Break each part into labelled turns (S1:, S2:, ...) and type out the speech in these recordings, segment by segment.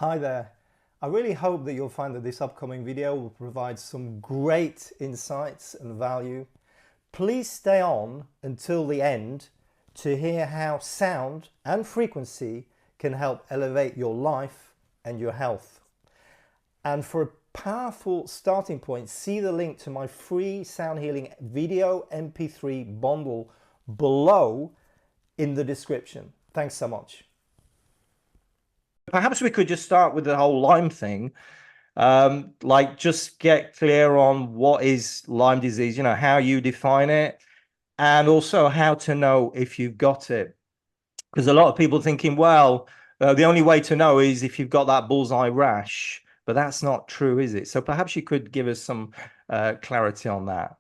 S1: Hi there. I really hope that you'll find that this upcoming video will provide some great insights and value. Please stay on until the end to hear how sound and frequency can help elevate your life and your health. And for a powerful starting point, see the link to my free sound healing video MP3 bundle below in the description. Thanks so much. Perhaps we could just start with the whole Lyme thing. Like just get clear on what is Lyme disease, how you define it, and also how to know if you've got it. Because a lot of people thinking, well, the only way to know is if you've got that bullseye rash, but that's not true, is it? So perhaps you could give us some clarity on that.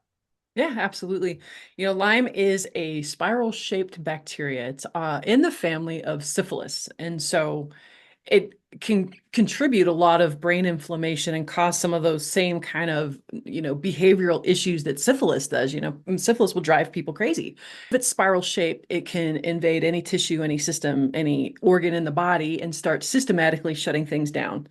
S2: Yeah, absolutely. Lyme is a spiral-shaped bacteria. It's in the family of syphilis. And so it can contribute a lot of brain inflammation and cause some of those same kind of, behavioral issues that syphilis does. Syphilis will drive people crazy. If it's spiral shaped, it can invade any tissue, any system, any organ in the body and start systematically shutting things down.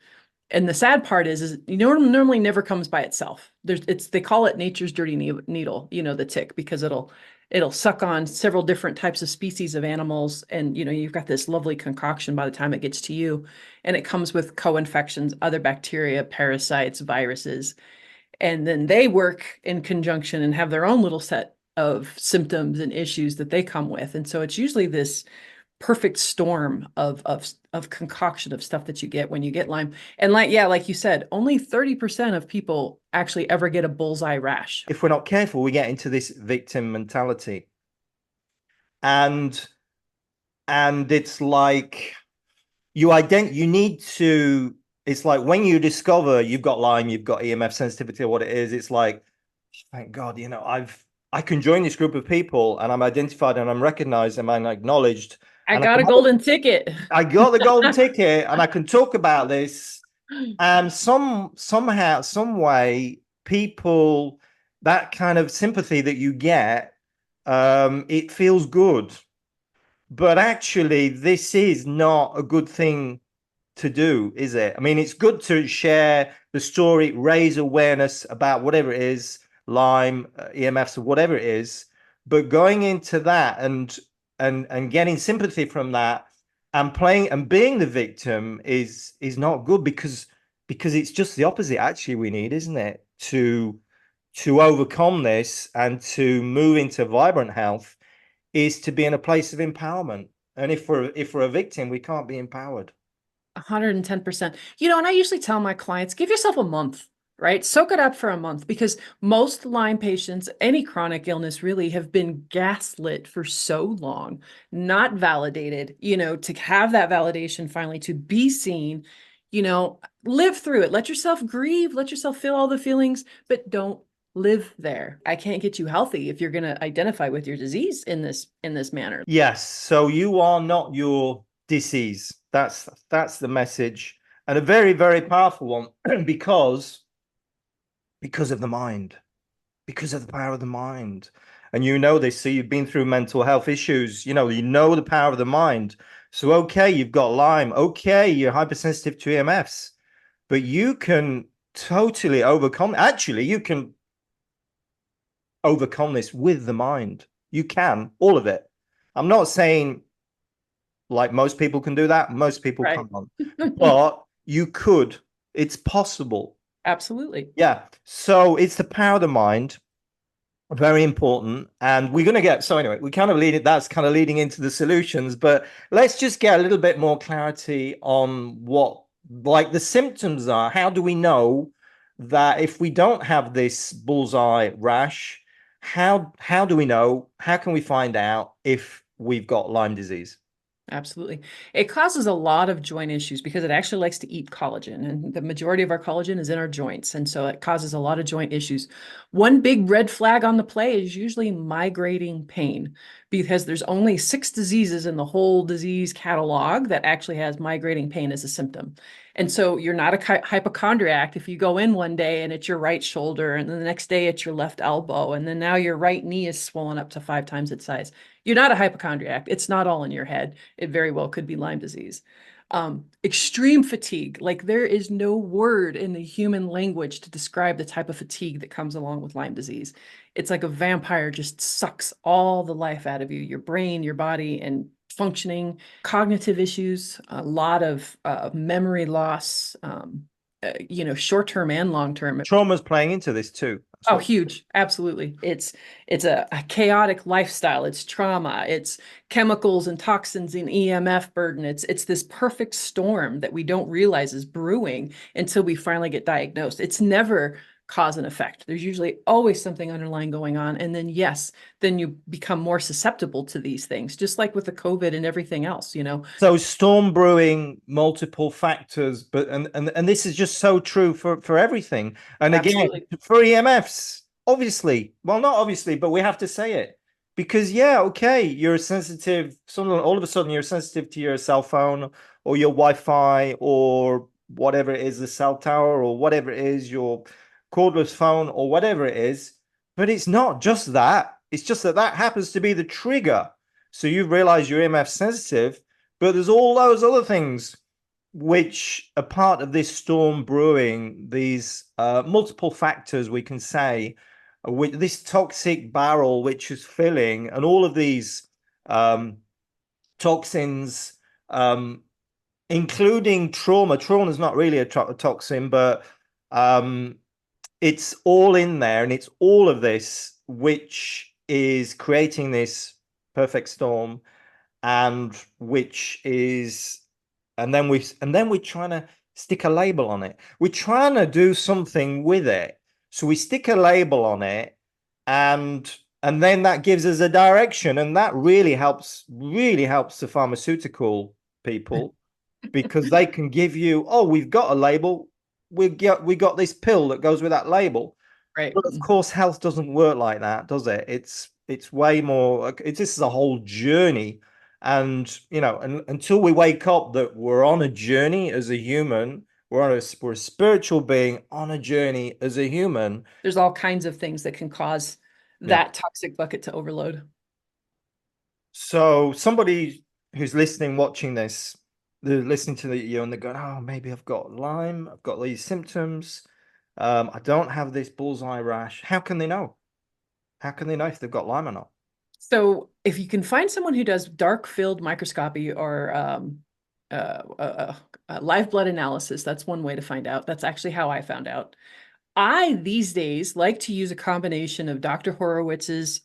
S2: And the sad part is normally never comes by itself. They call it nature's dirty needle, the tick, because it'll suck on several different types of species of animals. And, you've got this lovely concoction by the time it gets to you. And it comes with co-infections, other bacteria, parasites, viruses. And then they work in conjunction and have their own little set of symptoms and issues that they come with. And so it's usually this perfect storm of concoction of stuff that you get when you get Lyme. And like you said, only 30% of people actually ever get a bullseye rash.
S1: If we're not careful, we get into this victim mentality. And it's like you need to, it's like when you discover you've got Lyme, you've got EMF sensitivity or what it is, it's like, thank God, I can join this group of people and I'm identified and I'm recognized and I'm acknowledged.
S2: I
S1: And
S2: got a golden ticket.
S1: I got the golden ticket and I can talk about this. And somehow, some way, people, that kind of sympathy that you get, it feels good. But actually, this is not a good thing to do, is it? I mean, it's good to share the story, raise awareness about whatever it is, Lyme, EMFs, or whatever it is. But going into that and getting sympathy from that and playing and being the victim is not good because it's just the opposite. Actually, we need, isn't it, to overcome this and to move into vibrant health is to be in a place of empowerment. And if we're a victim, we can't be empowered.
S2: 110%. And I usually tell my clients, give yourself a month, right? Soak it up for a month because most Lyme patients, any chronic illness really, have been gaslit for so long, not validated, to have that validation finally to be seen, live through it. Let yourself grieve, let yourself feel all the feelings, but don't live there. I can't get you healthy if you're going to identify with your disease in this manner.
S1: Yes. So you are not your disease. That's the message, and a very, very powerful one because of the mind, because of the power of the mind. And you know this, so you've been through mental health issues, you know the power of the mind. So okay, you've got Lyme, okay, you're hypersensitive to EMFs, but you can totally overcome, actually you can overcome this with the mind. You can, all of it. I'm not saying like most people can do that. Most people
S2: Right.
S1: can't, but you could. It's possible.
S2: Absolutely.
S1: Yeah. So it's the power of the mind, very important. And we're going to get, so anyway, we kind of lead it, that's kind of leading into the solutions, but let's just get a little bit more clarity on what like the symptoms are. How do we know that if we don't have this bullseye rash, how do we know? How can we find out if we've got Lyme disease?
S2: Absolutely. It causes a lot of joint issues because it actually likes to eat collagen, and the majority of our collagen is in our joints. And so it causes a lot of joint issues. One big red flag on the play is usually migrating pain because there's only 6 diseases in the whole disease catalog that actually has migrating pain as a symptom. And so you're not a hypochondriac if you go in one day and it's your right shoulder, and then the next day it's your left elbow, and then now your right knee is swollen up to 5 times its size. You're not a hypochondriac. It's not all in your head. It very well could be Lyme disease. Extreme fatigue. Like there is no word in the human language to describe the type of fatigue that comes along with Lyme disease. It's like a vampire just sucks all the life out of you, your brain, your body, and functioning. Cognitive issues, a lot of memory loss, short-term and long-term.
S1: Trauma's playing into this too. That's
S2: Oh,
S1: what.
S2: huge. Absolutely. It's a chaotic lifestyle. It's trauma. It's chemicals and toxins and EMF burden. It's this perfect storm that we don't realize is brewing until we finally get diagnosed. It's never cause and effect. There's usually always something underlying going on. And then yes, then you become more susceptible to these things, just like with the COVID and everything else, you know.
S1: So storm brewing, multiple factors, but and this is just so true for everything. And again,
S2: Absolutely.
S1: for EMFs, obviously, well, not obviously, but we have to say it because yeah, okay, you're sensitive. Suddenly, all of a sudden, you're sensitive to your cell phone or your Wi-Fi or whatever it is, the cell tower or whatever it is, your cordless phone or whatever it is. But it's not just that. It's just that that happens to be the trigger. So you realize you're EMF sensitive, but there's all those other things which are part of this storm brewing, these multiple factors we can say, with this toxic barrel which is filling, and all of these toxins, including trauma. Trauma is not really a toxin, but it's all in there, and it's all of this which is creating this perfect storm, and which is, and then we're trying to stick a label on it. We're trying to do something with it, so we stick a label on it, and then that gives us a direction, and that really helps the pharmaceutical people because they can give you, oh, we've got a label, we got this pill that goes with that label.
S2: Right.
S1: But of course, health doesn't work like that, does it? It's way more. This is a whole journey, and and until we wake up that we're on a journey as a human, we're a spiritual being on a journey as a human.
S2: There's all kinds of things that can cause
S1: Yeah.
S2: that toxic bucket to overload.
S1: So somebody who's listening, watching this, they're listening to you and they're going, "Oh, maybe I've got Lyme. I've got these symptoms. I don't have this bullseye rash." How can they know? How can they know if they've got Lyme or not?
S2: So if you can find someone who does dark field microscopy or live blood analysis, that's one way to find out. That's actually how I found out. I these days like to use a combination of Dr. Horowitz's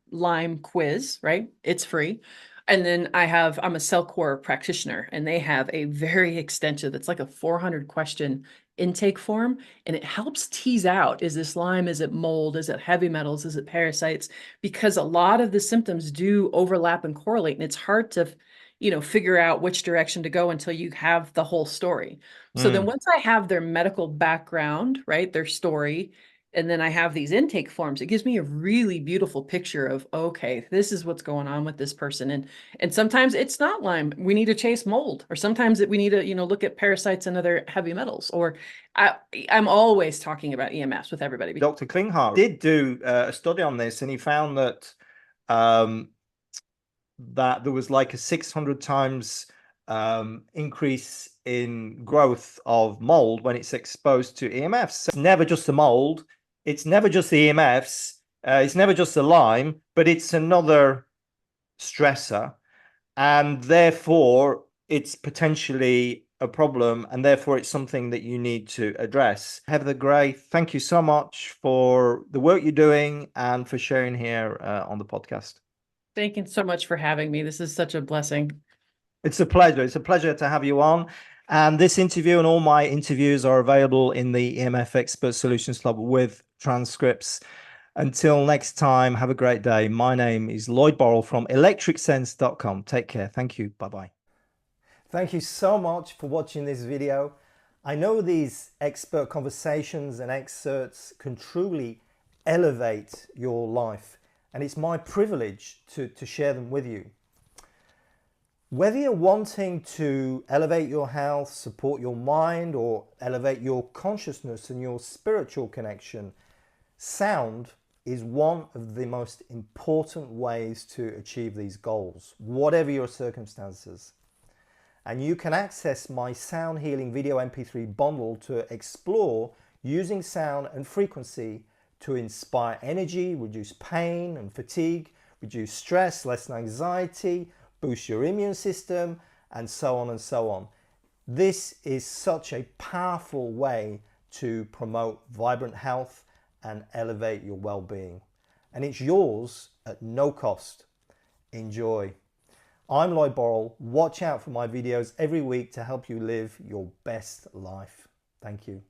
S2: Lyme quiz, right? It's free. And then I'm a Cellcore practitioner, and they have a very extensive, it's like a 400 question intake form, and it helps tease out, is this Lyme, is it mold, is it heavy metals, is it parasites? Because a lot of the symptoms do overlap and correlate, and it's hard to, figure out which direction to go until you have the whole story. So then
S1: Mm.
S2: once I have their medical background, right, their story, and then I have these intake forms, it gives me a really beautiful picture of, okay, this is what's going on with this person. And sometimes it's not Lyme. We need to chase mold, or sometimes we need to, look at parasites and other heavy metals. Or I'm always talking about EMFs with everybody.
S1: Dr. Klinghardt did do a study on this, and he found that um, that there was like a 600 times increase in growth of mold when it's exposed to EMFs. It's never just the mold, it's never just the EMFs, it's never just the Lyme, but it's another stressor, and therefore it's potentially a problem, and therefore it's something that you need to address. Heather Gray, thank you so much for the work you're doing and for sharing here on the podcast.
S2: Thank you so much for having me. This is such a blessing.
S1: It's a pleasure. It's a pleasure to have you on. And this interview and all my interviews are available in the EMF Expert Solutions Club with transcripts. Until next time, have a great day. My name is Lloyd Burrell from electricsense.com. Take care. Thank you. Bye-bye. Thank you so much for watching this video. I know these expert conversations and excerpts can truly elevate your life, and it's my privilege to share them with you. Whether you're wanting to elevate your health, support your mind, or elevate your consciousness and your spiritual connection, sound is one of the most important ways to achieve these goals, whatever your circumstances. and you can access my sound healing video MP3 bundle to explore using sound and frequency to inspire energy, reduce pain and fatigue, reduce stress, lessen anxiety, boost your immune system, and so on and so on. This is such a powerful way to promote vibrant health and elevate your well-being. And it's yours at no cost. Enjoy. I'm Lloyd Burrell. Watch out for my videos every week to help you live your best life. Thank you.